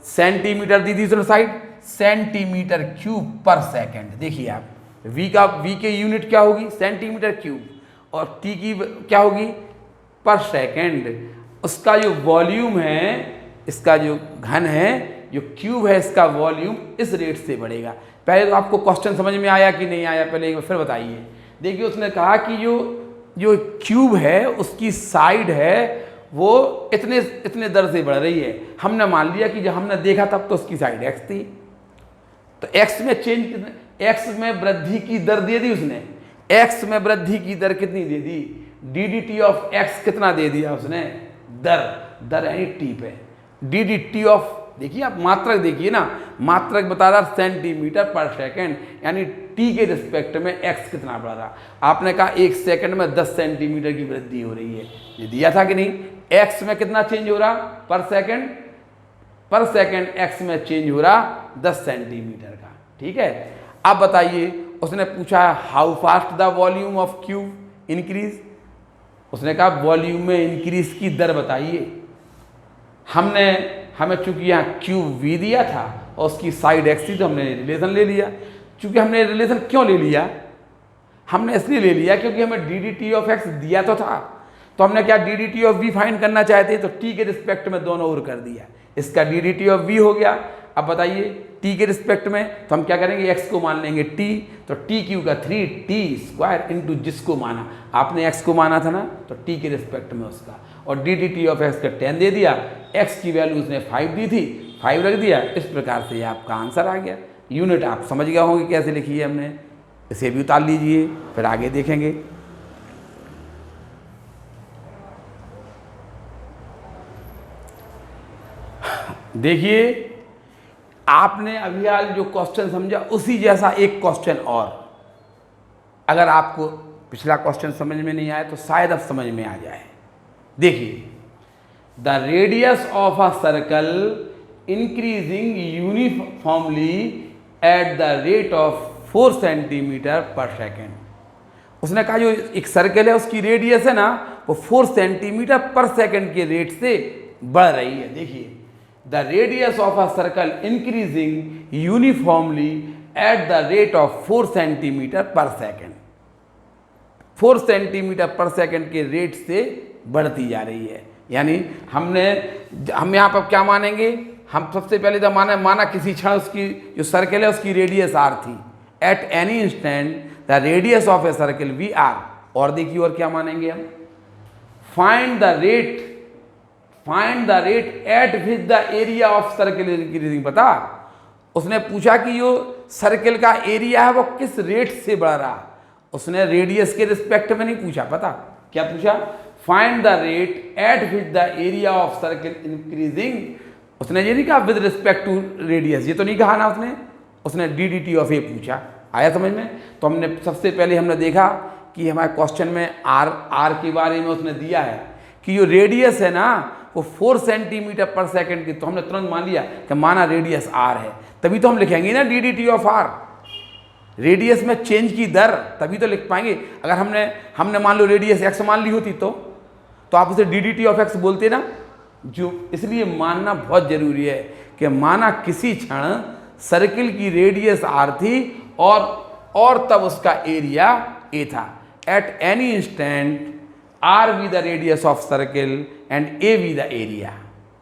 S1: सेंटीमीटर दी थी साइड, सेंटीमीटर क्यूब पर सेकंड। देखिए आप वी के यूनिट क्या होगी, सेंटीमीटर क्यूब, और टी की क्या होगी, पर सेकंड। उसका जो वॉल्यूम है, इसका जो घन है, जो क्यूब है, इसका वॉल्यूम इस रेट से बढ़ेगा। पहले तो आपको क्वेश्चन समझ में आया कि नहीं आया, पहले फिर बताइए। देखिए उसने कहा कि जो क्यूब है उसकी साइड है वो इतने दर से बढ़ रही है। हमने मान लिया कि जब हमने देखा तब तो उसकी साइड एक्स थी, तो एक्स में चेंज, एक्स में वृद्धि की दर दे दी उसने, एक्स में वृद्धि की दर कितनी दे दी, D D T of X कितना दे दिया उसने, दर यानी टी पे, डी डी टी ऑफ, देखिए आप मात्रक देखिए ना, मात्रक बता रहा सेंटीमीटर पर सेकंड, यानी टी के रिस्पेक्ट में एक्स कितना बढ़ रहा। आपने कहा 1 सेकंड में 10 सेंटीमीटर की वृद्धि हो रही है, ये दिया था कि नहीं। एक्स में कितना चेंज हो रहा, पर सेकंड एक्स में चेंज हो रहा 10 सेंटीमीटर का, ठीक है। अब बताइए उसने पूछा how fast the volume of cube increase, उसने कहा वॉल्यूम में इंक्रीज की दर बताइए। हमें चूंकि यहाँ क्यूब वी दिया था और उसकी साइड एक्स थी, तो हमने रिलेशन ले लिया। चूंकि हमने रिलेशन क्यों ले लिया, हमने इसलिए ले लिया क्योंकि हमें d D T of x दिया तो था, तो हमने क्या d D T of v find करना चाहते, तो टी के रिस्पेक्ट में दोनों ओर कर दिया। इसका d D T of v हो गया। अब बताइए टी के रिस्पेक्ट में, तो हम क्या करेंगे, एक्स को मान लेंगे टी, तो टी क्यू का 3t² इंटू जिसको माना आपने एक्स को माना था ना, तो टी के रिस्पेक्ट में उसका, और D D T of x का 10 दे दिया, एक्स की वैल्यू उसने 5 दी थी, 5 रख दिया। इस प्रकार से आपका आंसर आ गया। यूनिट आप समझ गए होंगे कैसे लिखी है हमने, इसे भी उतार लीजिए, फिर आगे देखेंगे। देखिए आपने अभी हाल जो क्वेश्चन समझा उसी जैसा एक क्वेश्चन और, अगर आपको पिछला क्वेश्चन समझ में नहीं आया तो शायद अब समझ में आ जाए। देखिए the radius of a circle increasing uniformly eight the rate of 4 centimetre per second. उसने कहा जो एक सर्कल है उसकी रेडियस है ना, वो 4 सेंटीमीटर पर सेकेंड के रेट से बढ़ रही है। देखिए the radius of a circle increasing uniformly eight the rate of 4 centimetre per second, 4 centimetre per second के रेट से बढ़ती जा रही है। यानी हम यहाँ पर क्या मानेंगे, हम सबसे पहले तो माना किसी क्षण उसकी जो सर्कल है उसकी रेडियस r थी, at any instant the radius of a circle be r. और देखिए और क्या मानेंगे हम, find the rate at which the area of circle increasing. पता उसने पूछा कि जो सर्कल का एरिया है वो किस रेट से बढ़ रहा, उसने रेडियस के रिस्पेक्ट में नहीं पूछा। पता क्या पूछा, find the rate at which the area of circle increasing. उसने ये नहीं कहा विद रिस्पेक्ट टू रेडियस, ये तो नहीं कहा ना उसने डी डी टी ऑफ ए पूछा। आया समझ में। तो हमने सबसे पहले हमने देखा कि हमारे क्वेश्चन में आर के बारे में उसने दिया है कि जो रेडियस है ना वो 4 सेंटीमीटर पर सेकंड की, तो हमने तुरंत मान लिया कि माना रेडियस आर है, तभी तो हम लिखेंगे ना d D T of r, radius में चेंज की दर, तभी तो लिख पाएंगे। अगर हमने मान लो रेडियस एक्स मान ली होती तो आप उसे D D T of x बोलते ना। जो इसलिए मानना बहुत जरूरी है कि माना किसी क्षण सर्किल की रेडियस आर थी और तब उसका एरिया ए था। Eight any instant R be the radius of circle and A be the area.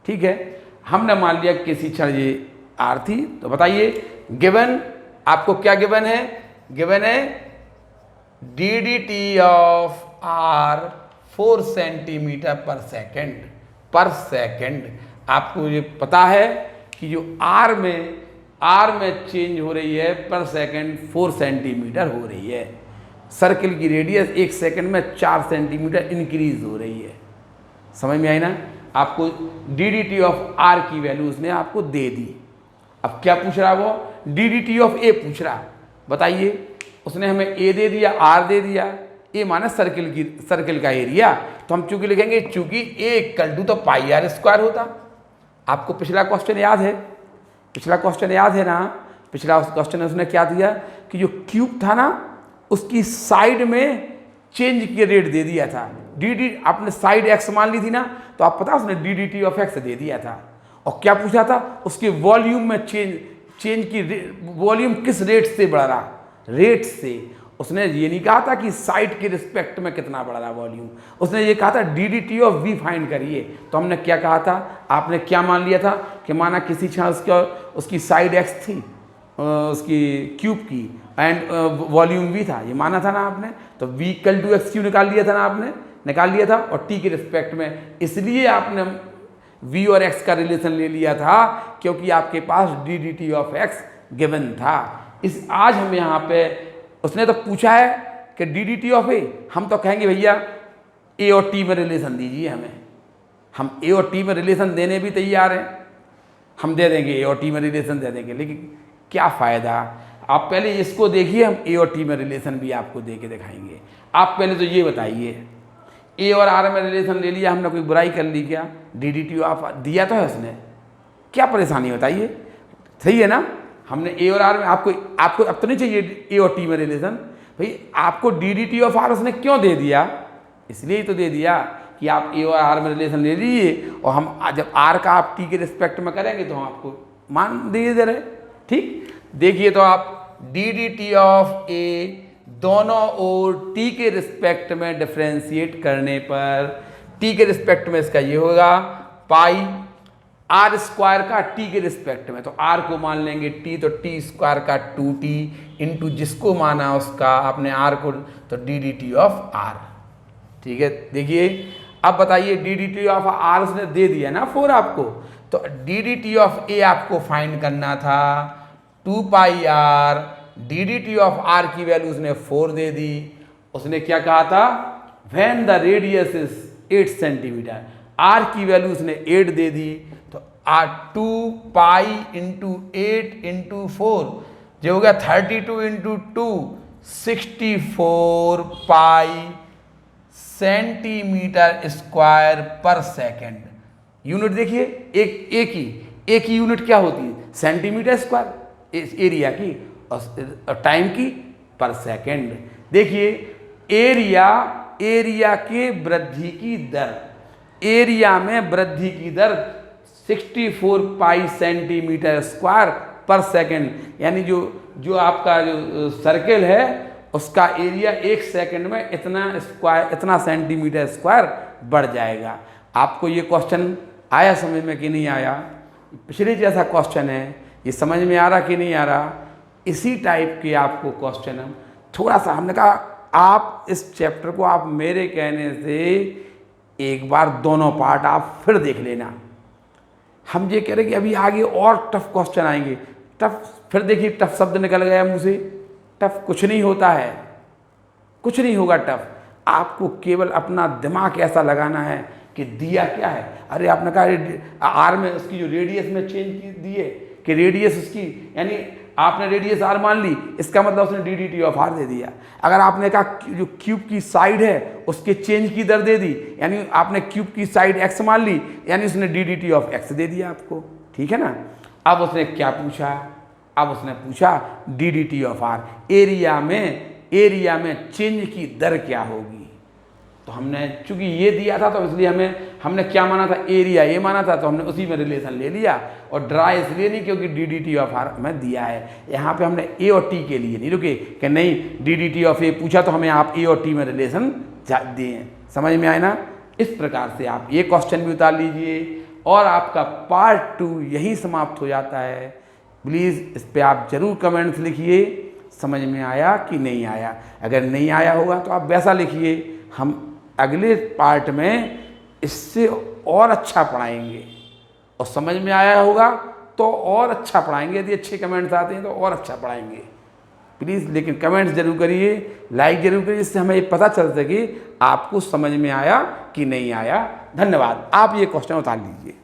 S1: ठीक है, हमने मान लिया किसी क्षण ये आर थी, तो बताइए गिवन आपको क्या गिवन है? गिवन है d D T of r 4 centimetre per second. आपको ये पता है कि जो आर में चेंज हो रही है पर सेकेंड 4 सेंटीमीटर हो रही है। सर्किल की रेडियस 1 सेकेंड में 4 सेंटीमीटर इंक्रीज हो रही है। समझ में आई ना? आपको d D T of are की वैल्यू उसने आपको दे दी। अब क्या पूछ रहा वो? D D T of a पूछ रहा। बताइए, उसने हमें ए दे दिया, आर दे दिया। ए माने सर्किल का एरिया, तो हम चूंकि लिखेंगे चूंकि ए इक्वल टू तो पाई आर स्क्वायर होता। आपको पिछला क्वेश्चन याद है? पिछला क्वेश्चन याद है ना? पिछला क्वेश्चन में उसने क्या दिया कि जो क्यूब था ना उसकी साइड में चेंज की रेट दे दिया था। डी आपने साइड एक्स मान ली थी ना, तो आप पता उसने D D T of X दे दिया था। और क्या पूछा था? उसके वॉल्यूम में चेंज की वॉल्यूम किस रेट से बढ़ रहा? रेट से। उसने ये नहीं कहा था कि साइड के रिस्पेक्ट में कितना बढ़ रहा वॉल्यूम, उसने ये कहा था d D T of v find करिए। तो हमने क्या कहा था? आपने क्या मान लिया था कि माना किसी क्षण उसकी साइड एक्स थी उसकी क्यूब की एंड वॉल्यूम वी था, ये माना था ना आपने। तो v equal to x cube निकाल लिया था ना आपने, निकाल लिया था। और टी के रिस्पेक्ट में इसलिए आपने वी और एक्स का रिलेशन ले लिया था क्योंकि आपके पास D D T of X given था। आज हम यहाँ पे उसने तो पूछा है कि डी डी टी ऑफ ए, हम तो कहेंगे भैया ए और टी में रिलेशन दीजिए हमें। हम ए और टी में रिलेशन देने भी तैयार हैं, हम दे देंगे, ए और टी में रिलेशन दे देंगे। लेकिन क्या फ़ायदा? आप पहले इसको देखिए, हम ए और टी में रिलेशन भी आपको दे के दिखाएंगे। आप पहले तो ये बताइए, ए और आर में रिलेशन ले लिया, हमने कोई बुराई कर ली क्या? डी डी टी ऑफ दिया तो है उसने, क्या परेशानी बताइए? सही है ना? हमने ए और आर में आपको अब तो नहीं चाहिए ए और टी में रिलेशन। भाई आपको d D T of are उसने क्यों दे दिया? इसलिए ही तो दे दिया कि आप ए और आर में रिलेशन ले लीजिए, और हम जब आर का आप टी के रिस्पेक्ट में करेंगे तो हम आपको मान दे रहे। ठीक, देखिए तो आप डी डी टी ऑफ ए दोनों ओर टी के रिस्पेक्ट में डिफ्रेंशिएट करने पर टी के रिस्पेक्ट में इसका ये होगा पाई आर स्क्वायर का टी के रिस्पेक्ट में, तो आर को मान लेंगे टी, तो टी स्क्वायर का 2t इंटू जिसको माना उसका आपने आर को, तो D D T of R. ठीक है, देखिए अब बताइए D D T of are उसने दे दिया ना 4 आपको, तो D D T of A आपको फाइंड करना था 2 pi R. D D T of are की वैल्यू उसने 4 दे दी। उसने क्या कहा था? When the radius is 8 centimetre, R की वैल्यू उसने 8 दे दी, तो आर 2 पाई इंटू 8 इंटू 4 जो हो गया 32 इंटू 2 64 पाई सेंटीमीटर स्क्वायर पर सेकेंड। यूनिट देखिए, एक ही यूनिट क्या होती है? सेंटीमीटर स्क्वायर एरिया की, और टाइम की पर सेकेंड। देखिए एरिया के वृद्धि की दर, एरिया में वृद्धि की दर 64 पाई सेंटीमीटर स्क्वायर पर सेकेंड, यानी जो आपका जो सर्किल है उसका एरिया 1 सेकेंड में इतना सेंटीमीटर स्क्वायर बढ़ जाएगा। आपको ये क्वेश्चन आया समझ में कि नहीं आया? पिछले जैसा क्वेश्चन है, ये समझ में आ रहा कि नहीं आ रहा? इसी टाइप के आपको क्वेश्चन हम थोड़ा सा, हमने कहा आप इस चैप्टर को आप मेरे कहने से एक बार दोनों पार्ट आप फिर देख लेना। हम ये कह रहे कि अभी आगे और टफ क्वेश्चन आएंगे। टफ, फिर देखिए टफ शब्द निकल गया मुँह से। टफ कुछ नहीं होता है, कुछ नहीं होगा टफ। आपको केवल अपना दिमाग ऐसा लगाना है कि दिया क्या है। अरे आपने कहा आर में उसकी जो रेडियस में चेंज की दी है कि रेडियस उसकी, यानी आपने रेडियस आर मान ली, इसका मतलब उसने D D T of r दे दिया। अगर आपने कहा जो क्यूब की साइड है उसके चेंज की दर दे दी, यानी आपने क्यूब की साइड एक्स मान ली, यानी उसने D D T of X दे दिया आपको, ठीक है ना। अब उसने क्या पूछा, अब उसने पूछा d D T of r, area में चेंज की दर क्या होगी। तो हमने चूंकि ये दिया था तो इसलिए हमने क्या माना था, एरिया ये माना था, तो हमने उसी में रिलेशन ले लिया। और ड्रा इसलिए नहीं क्योंकि d D T of r हमें दिया है, यहाँ पे हमने ए और टी के लिए नहीं रुके कि नहीं डी डी टी ऑफ ए पूछा तो हमें आप ए और टी में रिलेशन दिए। समझ में आए ना। इस प्रकार से आप ये क्वेश्चन भी उतार लीजिए और आपका पार्ट 2 यहीं समाप्त हो जाता है। प्लीज़ इस पर आप ज़रूर कमेंट्स लिखिए, समझ में आया कि नहीं आया। अगर नहीं आया होगा तो आप वैसा लिखिए, हम अगले पार्ट में इससे और अच्छा पढ़ाएंगे, और समझ में आया होगा तो और अच्छा पढ़ाएंगे। यदि अच्छे कमेंट्स आते हैं तो और अच्छा पढ़ाएंगे। प्लीज़ लेकिन कमेंट्स जरूर करिए, लाइक जरूर करिए, इससे हमें ये पता चल सके आपको समझ में आया कि नहीं आया। धन्यवाद। आप ये क्वेश्चन उतार लीजिए।